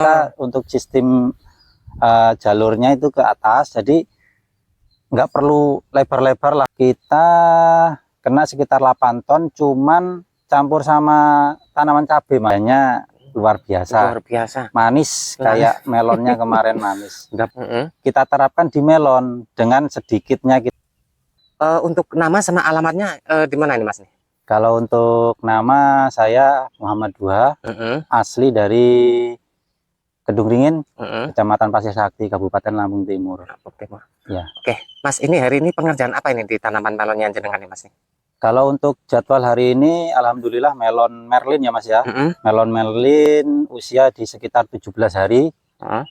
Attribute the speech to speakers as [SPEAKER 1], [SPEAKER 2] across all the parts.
[SPEAKER 1] Kita untuk sistem jalurnya itu ke atas, jadi nggak perlu lebar-lebar lah. Kita kena sekitar 8 ton, cuman campur sama tanaman cabai, makanya luar biasa.
[SPEAKER 2] Luar biasa.
[SPEAKER 1] Manis kayak melonnya kemarin manis. Kita terapkan di melon dengan sedikitnya.
[SPEAKER 2] Untuk nama sama alamatnya di mana ini Mas?
[SPEAKER 1] Kalau untuk nama, saya Muhammad Duha, asli dari Kedung Ringin, Kecamatan Pasir Sakti, Kabupaten Lampung Timur. Ya.
[SPEAKER 2] Oke, Mas, ini hari ini pengerjaan apa ini di tanaman melonnya jenengan nih Mas?
[SPEAKER 1] Kalau untuk jadwal hari ini, alhamdulillah melon Merlin ya Mas ya. Melon Merlin usia di sekitar 17 hari.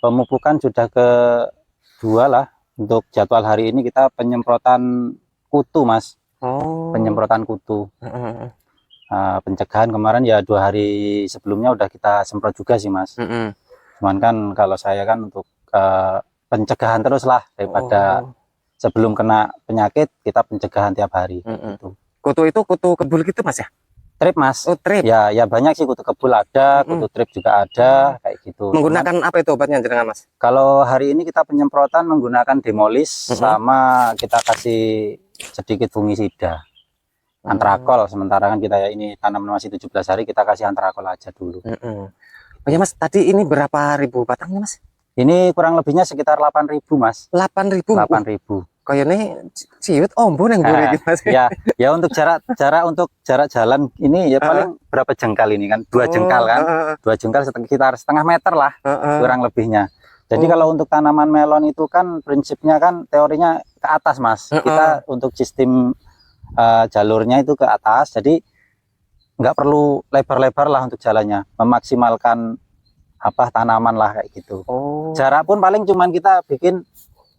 [SPEAKER 1] Pemupukan sudah kedua lah. Untuk jadwal hari ini kita penyemprotan kutu Mas. Penyemprotan kutu. Pencegahan kemarin ya 2 hari sebelumnya udah kita semprot juga sih Mas. Cuman kan kalau saya kan untuk pencegahan terus lah, daripada sebelum kena penyakit kita pencegahan tiap hari. Gitu.
[SPEAKER 2] Kutu itu kutu kebul gitu Mas ya?
[SPEAKER 1] Trip Mas.
[SPEAKER 2] Oh, trip.
[SPEAKER 1] Ya banyak sih, kutu kebul ada, kutu trip juga ada, kayak gitu.
[SPEAKER 2] Menggunakan apa itu obatnya jenengan Mas?
[SPEAKER 1] Kalau hari ini kita penyemprotan menggunakan Demolis, sama kita kasih sedikit fungisida. Antrakol, sementara kan kita ya ini tanaman masih 17 hari, kita kasih antrakol aja dulu.
[SPEAKER 2] Oh ya Mas, tadi ini berapa ribu batangnya Mas?
[SPEAKER 1] Ini kurang lebihnya sekitar 8.000 Mas.
[SPEAKER 2] 8.000?
[SPEAKER 1] 8.000.
[SPEAKER 2] Kayaknya ciut ombon yang boleh gitu Mas.
[SPEAKER 1] Ya untuk jarak jalan ini ya paling berapa jengkal ini kan? 2 jengkal kan? 2 jengkal sekitar setengah meter lah, kurang lebihnya. Jadi kalau untuk tanaman melon itu kan prinsipnya kan teorinya ke atas Mas. Kita untuk sistem jalurnya itu ke atas, jadi nggak perlu lebar-lebar lah untuk jalannya, memaksimalkan apa tanaman lah kayak gitu. Jarak pun paling cuman kita bikin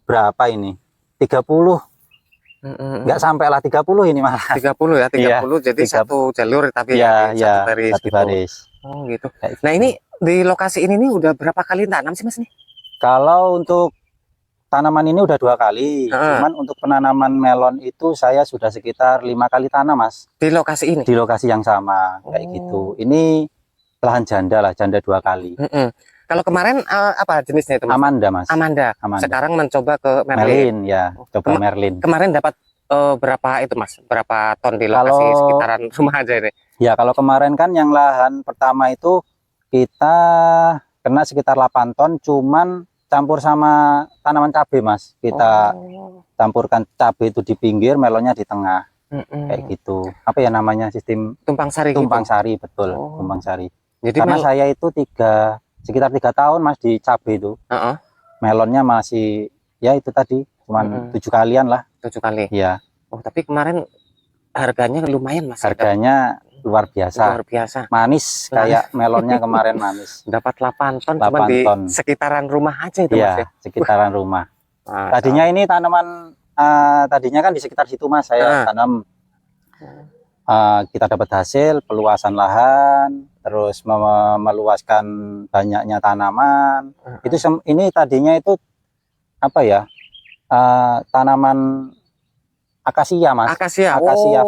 [SPEAKER 1] berapa ini, 30, nggak sampai lah 30 ini malah.
[SPEAKER 2] 30 ya, 30 jadi 30. Satu jalur tapi satu baris.
[SPEAKER 1] Satu baris.
[SPEAKER 2] Oh gitu. Nah ini di lokasi ini nih udah berapa kali tanam sih Mas nih?
[SPEAKER 1] Kalau untuk tanaman ini udah 2 kali, cuman untuk penanaman melon itu saya sudah sekitar 5 kali tanam Mas.
[SPEAKER 2] Di lokasi ini?
[SPEAKER 1] Di lokasi yang sama, kayak gitu. Ini lahan janda lah, janda 2 kali.
[SPEAKER 2] Kalau kemarin apa jenisnya itu Mas?
[SPEAKER 1] Amanda Mas.
[SPEAKER 2] Amanda. Sekarang mencoba ke
[SPEAKER 1] Merlin ya, coba Merlin.
[SPEAKER 2] Kemarin dapat berapa itu Mas? Berapa ton di lokasi sekitaran rumah aja ini? Ya
[SPEAKER 1] kalau kemarin kan yang lahan pertama itu kita kena sekitar 8 ton, cuman campur sama tanaman cabai Mas. Kita campurkan cabai itu di pinggir, melonnya di tengah. Kayak gitu. Apa ya namanya, sistem
[SPEAKER 2] tumpang sari?
[SPEAKER 1] Tumpang sari, betul. Tumpang sari. Jadi karena saya itu sekitar 3 tahun Mas di cabai itu. Melonnya masih ya itu tadi cuman 7 kalian lah. 7 kali. Iya.
[SPEAKER 2] Oh, tapi kemarin harganya lumayan Mas.
[SPEAKER 1] Harganya luar biasa.
[SPEAKER 2] Luar biasa.
[SPEAKER 1] Manis kayak melonnya kemarin manis.
[SPEAKER 2] Dapat 8 ton cuma di sekitaran rumah aja itu Mas ya.
[SPEAKER 1] Sekitaran rumah. Tadinya ini tanaman tadinya kan di sekitar situ Mas saya tanam. Kita dapat hasil peluasan lahan, terus meluaskan banyaknya tanaman. Itu ini tadinya itu apa ya? Tanaman akasia Mas. Akasia,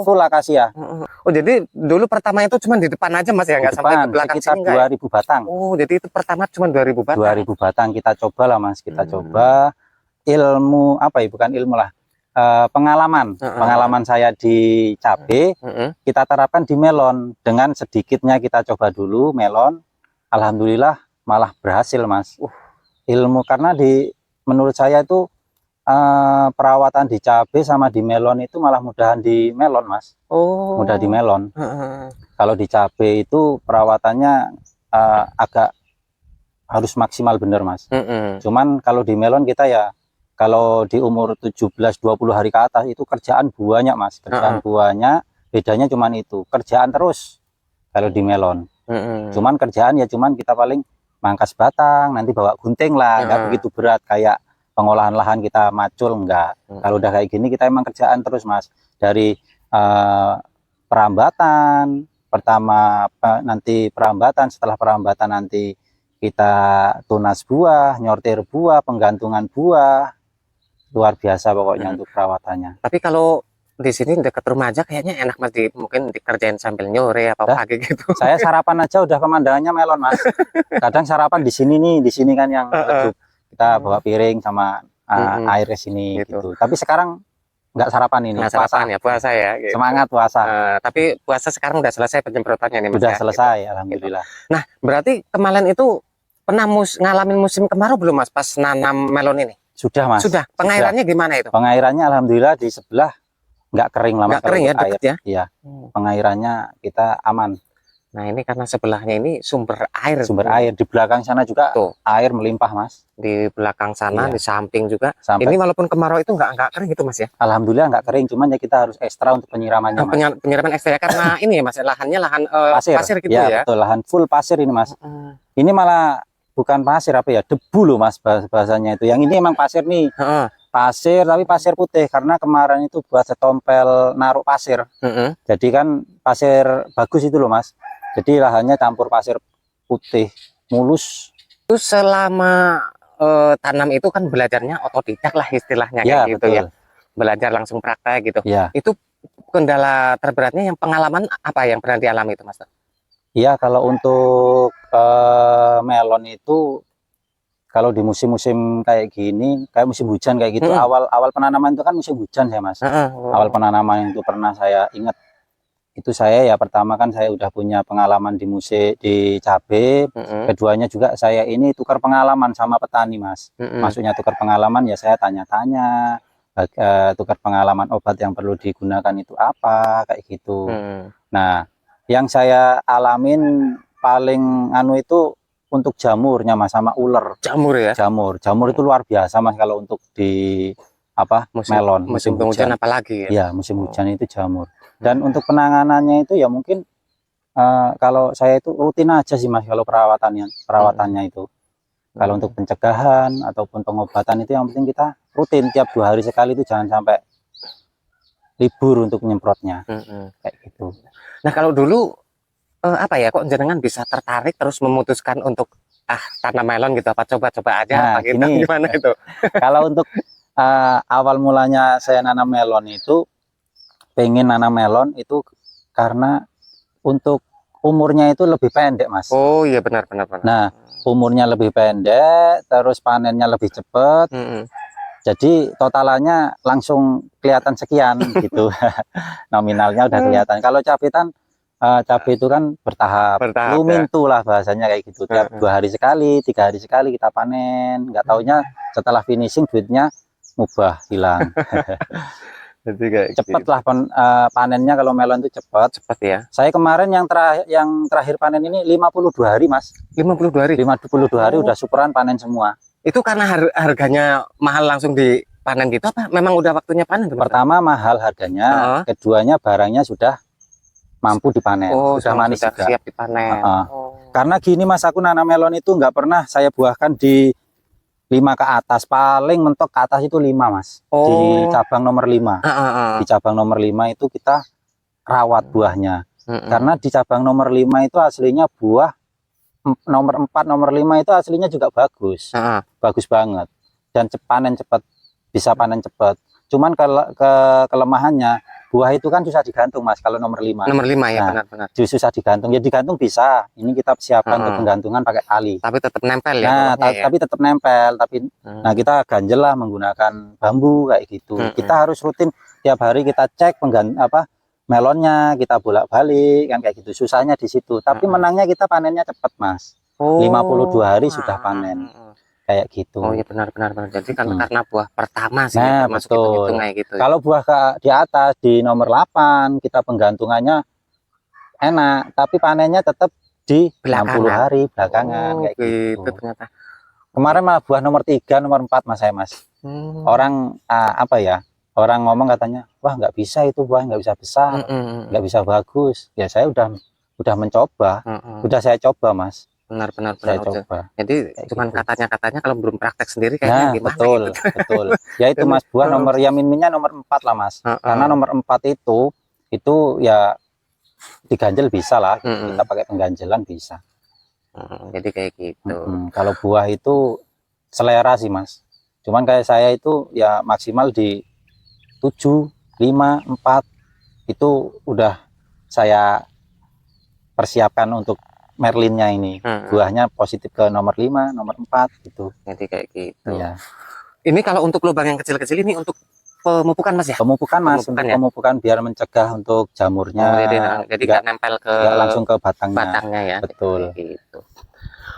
[SPEAKER 1] full akasia.
[SPEAKER 2] Oh jadi dulu pertama itu cuma di depan aja Mas ya, nggak sampai ke belakang
[SPEAKER 1] sekitar sini 2.000 batang.
[SPEAKER 2] Oh jadi itu pertama cuma 2.000 batang.
[SPEAKER 1] 2.000 batang kita coba lah Mas, kita coba ilmu apa ya, bukan ilmu lah, pengalaman saya di cabai kita terapkan di melon. Dengan sedikitnya kita coba dulu melon, alhamdulillah malah berhasil Mas. Ilmu karena menurut saya itu perawatan di cabai sama di melon itu malah mudahan di melon Mas. Mudah di melon. Kalau di cabai itu perawatannya agak harus maksimal bener Mas. Cuman kalau di melon kita ya kalau di umur 17-20 hari ke atas itu kerjaan banyak Mas. Kerjaan banyak, bedanya cuman itu, kerjaan terus kalau di melon. Cuman kerjaan ya cuman kita paling mangkas batang, nanti bawa gunting lah, nggak begitu berat kayak pengolahan lahan kita macul, enggak. Kalau udah kayak gini kita emang kerjaan terus Mas. Dari perambatan pertama, nanti perambatan, setelah perambatan nanti kita tunas buah, nyortir buah, penggantungan buah, luar biasa pokoknya untuk perawatannya.
[SPEAKER 2] Tapi kalau di sini dekat rumah aja kayaknya enak Mas, mungkin dikerjain sambil nyore atau pagi gitu.
[SPEAKER 1] Saya sarapan aja udah pemandangannya melon Mas. Kadang sarapan di sini nih, di sini kan yang redup. Kita bawa piring sama air di sini gitu. Tapi sekarang nggak sarapan ini.
[SPEAKER 2] Nggak sarapan ya, puasa ya. Gitu.
[SPEAKER 1] Semangat puasa.
[SPEAKER 2] Tapi puasa sekarang udah selesai penyemprotannya nih Mas.
[SPEAKER 1] Udah
[SPEAKER 2] ya,
[SPEAKER 1] selesai,
[SPEAKER 2] gitu.
[SPEAKER 1] alhamdulillah.
[SPEAKER 2] Nah, berarti kemarin itu pernah ngalamin musim kemarau belum Mas pas nanam melon ini?
[SPEAKER 1] Sudah Mas.
[SPEAKER 2] Sudah. Pengairannya gimana itu?
[SPEAKER 1] Pengairannya alhamdulillah di sebelah nggak kering lama.
[SPEAKER 2] Nggak kering ya, deket ya?
[SPEAKER 1] Iya. Pengairannya kita aman.
[SPEAKER 2] Nah ini karena sebelahnya ini sumber air.
[SPEAKER 1] Sumber air di belakang sana juga tuh air melimpah Mas.
[SPEAKER 2] Di belakang sana, di samping juga.
[SPEAKER 1] Sampai
[SPEAKER 2] ini walaupun kemarau itu nggak kering gitu Mas ya?
[SPEAKER 1] Alhamdulillah nggak kering, cuman ya kita harus ekstra untuk penyiramannya.
[SPEAKER 2] Penyiraman ekstra karena ini ya Mas, lahannya lahan pasir gitu
[SPEAKER 1] ya? Betul, lahan full pasir ini Mas. Ini malah bukan pasir apa ya, debu loh Mas bahasanya itu. Yang ini emang pasir nih. Pasir tapi pasir putih karena kemarin itu buat setompel naruh pasir. Jadi kan pasir bagus itu loh Mas. Jadi lahannya campur pasir putih mulus.
[SPEAKER 2] Itu selama tanam itu kan belajarnya otodidak lah istilahnya
[SPEAKER 1] ya,
[SPEAKER 2] kayak gitu ya. Belajar langsung praktek gitu.
[SPEAKER 1] Ya.
[SPEAKER 2] Itu kendala terberatnya yang pengalaman apa yang pernah dialami itu Mas?
[SPEAKER 1] Iya, kalau untuk melon itu kalau di musim-musim kayak gini, kayak musim hujan kayak gitu, awal penanaman itu kan musim hujan ya Mas. Awal penanaman itu pernah saya ingat, itu saya ya pertama kan saya udah punya pengalaman di cabai, keduanya juga saya ini tukar pengalaman sama petani Mas. Maksudnya tukar pengalaman ya saya tanya-tanya, tukar pengalaman obat yang perlu digunakan itu apa, kayak gitu. Nah, yang saya alamin paling itu untuk jamurnya Mas, sama ular.
[SPEAKER 2] Jamur ya?
[SPEAKER 1] Jamur itu luar biasa Mas kalau untuk di melon.
[SPEAKER 2] Musim hujan apalagi ya?
[SPEAKER 1] Iya, musim hujan itu jamur. Dan untuk penanganannya itu ya mungkin kalau saya itu rutin aja sih Mas kalau perawatannya itu. Kalau untuk pencegahan ataupun pengobatan itu yang penting kita rutin tiap 2 hari sekali, itu jangan sampai libur untuk menyemprotnya. Kayak gitu.
[SPEAKER 2] Nah, kalau dulu apa ya, kok jenengan bisa tertarik terus memutuskan untuk tanam melon gitu, apa coba-coba aja apa gitu, gimana itu?
[SPEAKER 1] Kalau untuk awal mulanya saya nanam melon itu pengen nanam melon itu karena untuk umurnya itu lebih pendek Mas.
[SPEAKER 2] Oh iya, benar.
[SPEAKER 1] Nah, umurnya lebih pendek, terus panennya lebih cepat. Jadi totalannya langsung kelihatan sekian gitu. Nominalnya udah kelihatan. Kalau cabai itu kan bertahap lumintu lah bahasanya kayak gitu. Tiap 2 hari sekali, 3 hari sekali kita panen. Nggak taunya setelah finishing duitnya mubah, hilang.
[SPEAKER 2] Jadi kayak
[SPEAKER 1] cepet lah panennya. Kalau melon itu cepet
[SPEAKER 2] ya.
[SPEAKER 1] Saya kemarin yang terakhir panen ini 52 hari Mas.
[SPEAKER 2] 52 hari?
[SPEAKER 1] 52 hari udah syukuran panen semua.
[SPEAKER 2] Itu karena harganya mahal langsung dipanen gitu, apa memang udah waktunya panen?
[SPEAKER 1] Pertama mahal harganya, keduanya barangnya sudah mampu dipanen, sudah manis juga,
[SPEAKER 2] siap dipanen.
[SPEAKER 1] Karena gini Mas, aku nanam melon itu nggak pernah saya buahkan di 5 ke atas, paling mentok ke atas itu 5 Mas. Di cabang nomor 5. Di cabang nomor 5 itu kita rawat buahnya. Karena di cabang nomor 5 itu aslinya buah nomor 4, nomor 5 itu aslinya juga bagus. Bagus banget. Dan panen cepat, bisa panen cepat. Cuman kalau kelemahannya, buah itu kan susah digantung Mas kalau nomor 5.
[SPEAKER 2] Nomor 5 ya, benar.
[SPEAKER 1] Susah digantung. Ya digantung bisa. Ini kita siapkan untuk penggantungan pakai tali.
[SPEAKER 2] Tapi tetap nempel ya.
[SPEAKER 1] Nah, tapi tetap nempel. Nah, kita ganjel lah menggunakan bambu kayak gitu. Kita harus rutin tiap hari kita cek melonnya, kita bolak-balik kan kayak gitu. Susahnya di situ. Tapi menangnya kita panennya cepat Mas. 52 hari sudah panen. Kayak gitu.
[SPEAKER 2] Oh iya, benar. Jadi karena buah pertama sih
[SPEAKER 1] betul.
[SPEAKER 2] Kayak gitu.
[SPEAKER 1] Kalau buah di atas di nomor 8 kita penggantungannya enak, tapi panennya tetap di 60 hari belakangan kayak gitu.
[SPEAKER 2] Ternyata.
[SPEAKER 1] Kemarin malah buah nomor 3, nomor 4 Mas. Orang orang ngomong katanya, wah nggak bisa itu buah, nggak bisa besar, nggak bisa bagus. Ya saya udah mencoba, udah saya coba Mas.
[SPEAKER 2] Benar.
[SPEAKER 1] Coba.
[SPEAKER 2] Jadi cuman katanya kalau belum praktek sendiri kayaknya gimana
[SPEAKER 1] betul. Ya itu Mas, buah nomor minnya nomor 4 lah Mas. Karena nomor 4 itu ya diganjel bisa lah, kita pakai pengganjelan bisa.
[SPEAKER 2] Jadi kayak gitu.
[SPEAKER 1] Kalau buah itu selera sih Mas. Cuman kayak saya itu ya maksimal di 7 5, 4 itu udah saya persiapkan untuk Merlinnya ini. Buahnya positif ke nomor 5, nomor 4 gitu.
[SPEAKER 2] Jadi kayak gitu.
[SPEAKER 1] Iya.
[SPEAKER 2] Ini kalau untuk lubang yang kecil-kecil ini untuk pemupukan Mas ya?
[SPEAKER 1] Pemupukan Mas,
[SPEAKER 2] Pemupukan,
[SPEAKER 1] untuk
[SPEAKER 2] ya?
[SPEAKER 1] pemupukan biar mencegah untuk jamurnya.
[SPEAKER 2] Oh, jadi nggak nempel ke
[SPEAKER 1] langsung ke
[SPEAKER 2] batangnya ya.
[SPEAKER 1] Betul.
[SPEAKER 2] Gitu.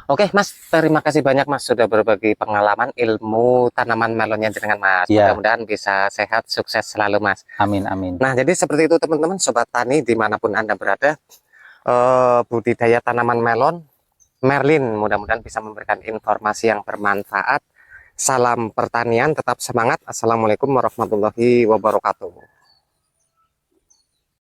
[SPEAKER 2] Oke Mas, terima kasih banyak Mas sudah berbagi pengalaman ilmu tanaman melonnya dengan Mas. Mudah-mudahan bisa sehat, sukses selalu Mas.
[SPEAKER 1] Amin, amin.
[SPEAKER 2] Nah, jadi seperti itu teman-teman sobat tani dimanapun Anda berada, budidaya tanaman melon Merlin mudah-mudahan bisa memberikan informasi yang bermanfaat. Salam pertanian, tetap semangat. Assalamualaikum warahmatullahi wabarakatuh.